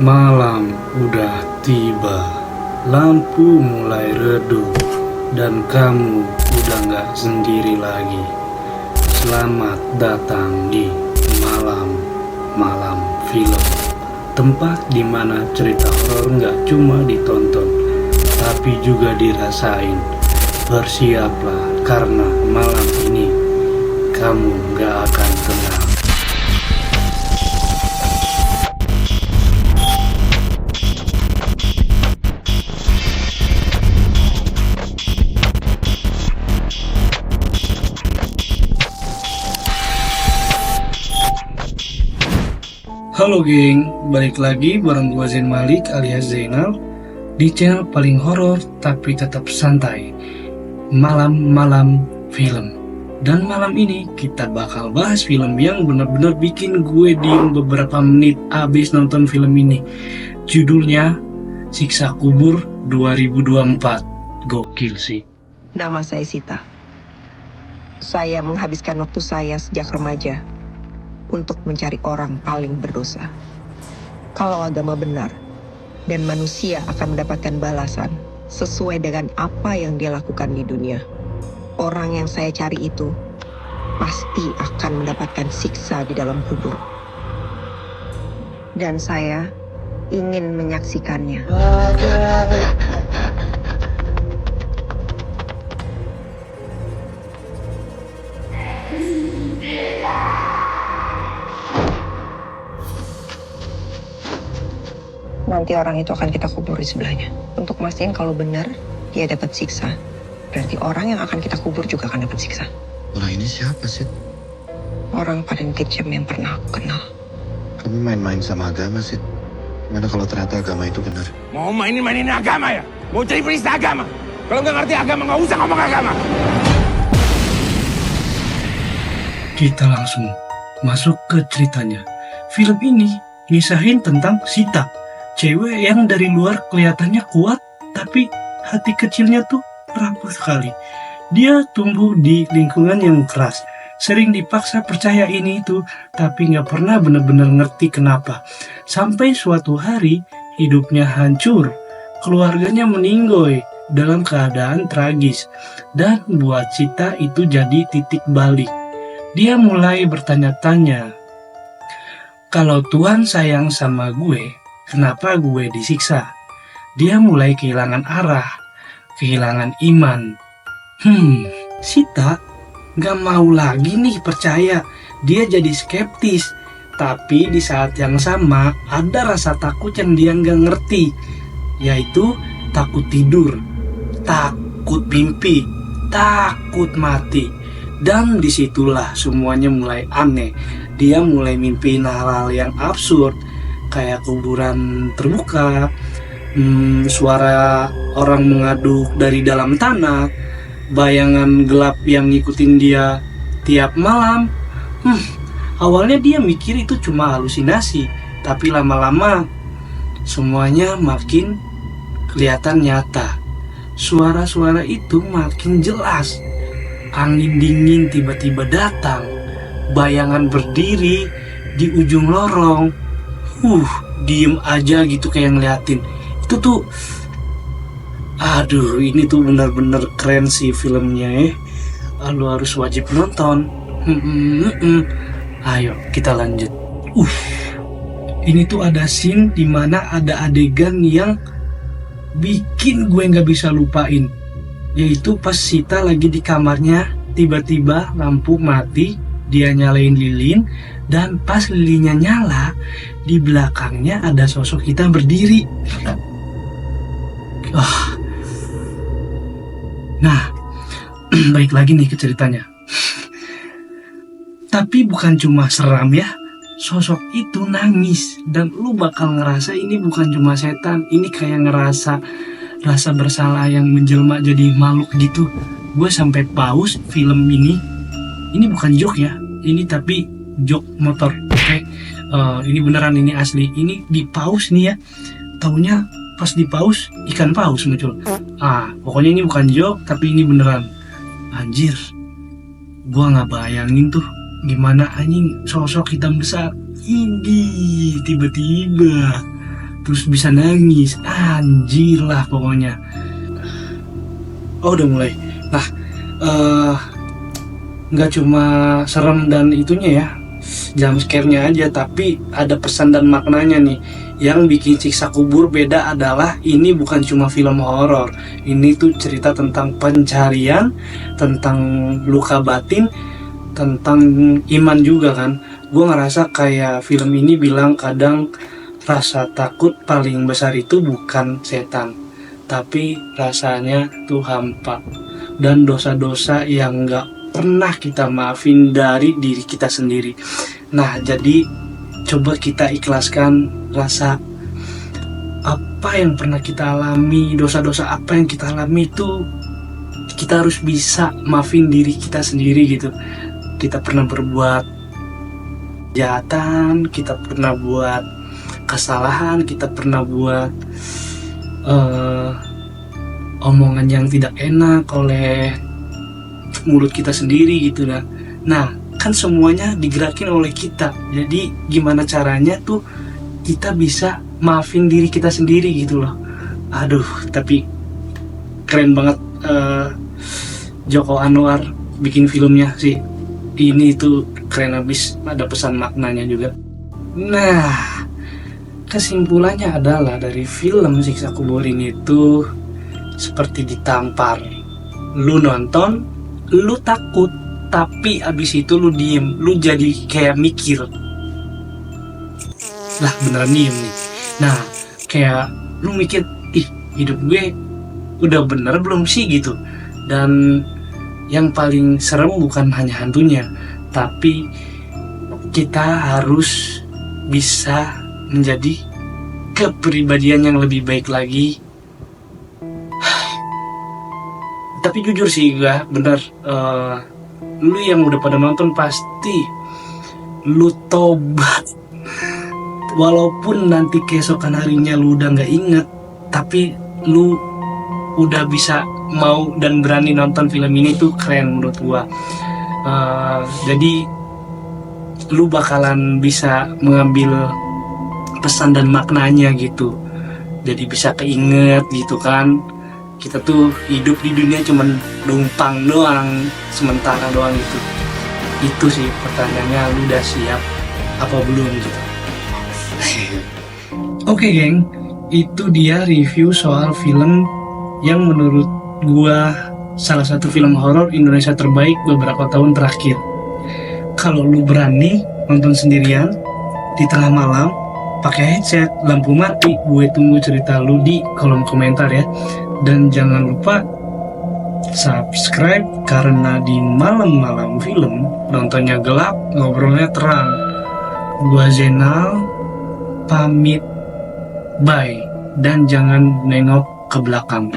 Malam udah tiba, lampu mulai redup, dan kamu udah gak sendiri lagi. Selamat datang di Malam Film, tempat dimana cerita horor gak cuma ditonton, tapi juga dirasain. Bersiaplah, karena malam ini kamu gak akan tenang. Halo geng, balik lagi bareng gua Zain Malik alias Zainal di channel paling horor tapi tetap santai, Malam Film. Dan malam ini kita bakal bahas film yang benar-benar bikin gue diem beberapa menit abis nonton film ini. Judulnya Siksa Kubur 2024. Gokil sih. Nama saya Sita. Saya menghabiskan waktu saya sejak remaja untuk mencari orang paling berdosa. Kalau agama benar dan manusia akan mendapatkan balasan sesuai dengan apa yang dia lakukan di dunia, orang yang saya cari itu pasti akan mendapatkan siksa di dalam kubur. Dan saya ingin menyaksikannya. Nanti orang itu akan kita kubur di sebelahnya. Untuk mastiin kalau benar dia dapat siksa, berarti orang yang akan kita kubur juga akan dapat siksa. Orang ini siapa sih? Orang paling kejam yang pernah aku kenal. Kamu main-main sama agama sih? Gimana kalau ternyata agama itu benar? Mau mainin agama ya? Mau cari peristah agama? Kalau nggak ngerti agama, nggak usah ngomong agama. Kita langsung masuk ke ceritanya. Film ini ngisahin tentang Sita, cewek yang dari luar kelihatannya kuat, tapi hati kecilnya tuh rapuh sekali. Dia tumbuh di lingkungan yang keras, sering dipaksa percaya ini itu, tapi gak pernah benar-benar ngerti kenapa. Sampai suatu hari, hidupnya hancur, keluarganya meninggoy dalam keadaan tragis. Dan buat Sita itu jadi titik balik. Dia mulai bertanya-tanya, kalau Tuhan sayang sama gue, kenapa gue disiksa? Dia mulai kehilangan arah, kehilangan iman. Sita gak mau lagi nih percaya. Dia jadi skeptis. Tapi di saat yang sama ada rasa takut yang dia gak ngerti, yaitu takut tidur, takut mimpi, takut mati. Dan disitulah semuanya mulai aneh. Dia mulai mimpiin hal-hal yang absurd, kayak kuburan terbuka, suara orang mengaduk dari dalam tanah, bayangan gelap yang ngikutin dia tiap malam. Awalnya dia mikir itu cuma halusinasi, tapi lama-lama semuanya makin kelihatan nyata. Suara-suara itu makin jelas. Angin dingin tiba-tiba datang, bayangan berdiri di ujung lorong. Diem aja gitu kayak ngeliatin. Itu tuh, aduh, ini tuh benar-benar keren sih filmnya ya. Lu harus wajib nonton. Ayo kita lanjut. Ini tuh ada scene dimana ada adegan yang bikin gue nggak bisa lupain, yaitu pas Sita lagi di kamarnya, tiba-tiba lampu mati, dia nyalain lilin, dan pas lilinnya nyala, di belakangnya ada sosok hitam berdiri. Nah, balik lagi nih ke ceritanya. Tapi bukan cuma seram ya, sosok itu nangis, dan lu bakal ngerasa ini bukan cuma setan, ini kayak ngerasa rasa bersalah yang menjelma jadi makhluk gitu. Gue sampai pause film ini bukan joke ya, ini tapi joke motor. Oke. Ini beneran, ini asli, ini di pause nih ya. Taunya pas di pause ikan paus muncul. Pokoknya ini bukan joke tapi ini beneran. Anjir, gue nggak bayangin tuh gimana anjing sosok hitam besar ini tiba-tiba terus bisa nangis, anjir lah pokoknya. Oh udah mulai. Nah, nggak cuma serem dan itunya ya, jump scare-nya aja, tapi ada pesan dan maknanya nih. Yang bikin siksa kubur beda adalah ini bukan cuma film horor, ini tuh cerita tentang pencarian, tentang luka batin, tentang iman juga kan. Gue ngerasa kayak film ini bilang kadang rasa takut paling besar itu bukan setan, tapi rasanya tuh hampa dan dosa-dosa yang gak pernah kita maafin dari diri kita sendiri. Nah, jadi coba kita ikhlaskan rasa apa yang pernah kita alami, dosa-dosa apa yang kita alami itu kita harus bisa maafin diri kita sendiri gitu. Kita pernah berbuat kejahatan, kita pernah buat kesalahan, kita pernah buat omongan yang tidak enak oleh mulut kita sendiri gitu dah. Nah, kan semuanya digerakin oleh kita. Jadi gimana caranya tuh kita bisa maafin diri kita sendiri gitu loh. Aduh, tapi keren banget Joko Anwar bikin filmnya sih. Ini tuh keren abis, ada pesan maknanya juga. Nah, kesimpulannya adalah dari film Siksa Kubur ini tuh seperti ditampar. Lu nonton, lu takut, tapi abis itu lu diem, lu jadi kayak mikir. Lah beneran diem nih. Nah, kayak lu mikir, ih hidup gue udah bener belum sih gitu. Dan yang paling serem bukan hanya hantunya, tapi kita harus bisa menjadi kepribadian yang lebih baik lagi. Tapi jujur sih gue bener, lu yang udah pada nonton pasti lu tobat. Walaupun nanti keesokan harinya lu udah gak inget, tapi lu udah bisa mau dan berani nonton film ini tuh keren menurut gua. Jadi lu bakalan bisa mengambil pesan dan maknanya gitu. Jadi bisa keinget gitu kan. Kita tuh hidup di dunia cuman numpang doang, sementara doang gitu. Itu sih pertanyaannya, lu udah siap apa belum gitu. Oke geng, itu dia review soal film yang menurut gua salah satu film horor Indonesia terbaik beberapa tahun terakhir. Kalau lu berani nonton sendirian di tengah malam pakai headset, lampu mati, gue tunggu cerita lu di kolom komentar ya. Dan jangan lupa subscribe, karena di malam-malam film nontonnya gelap, ngobrolnya terang. Gua Zainal pamit, bye, dan jangan nengok ke belakang.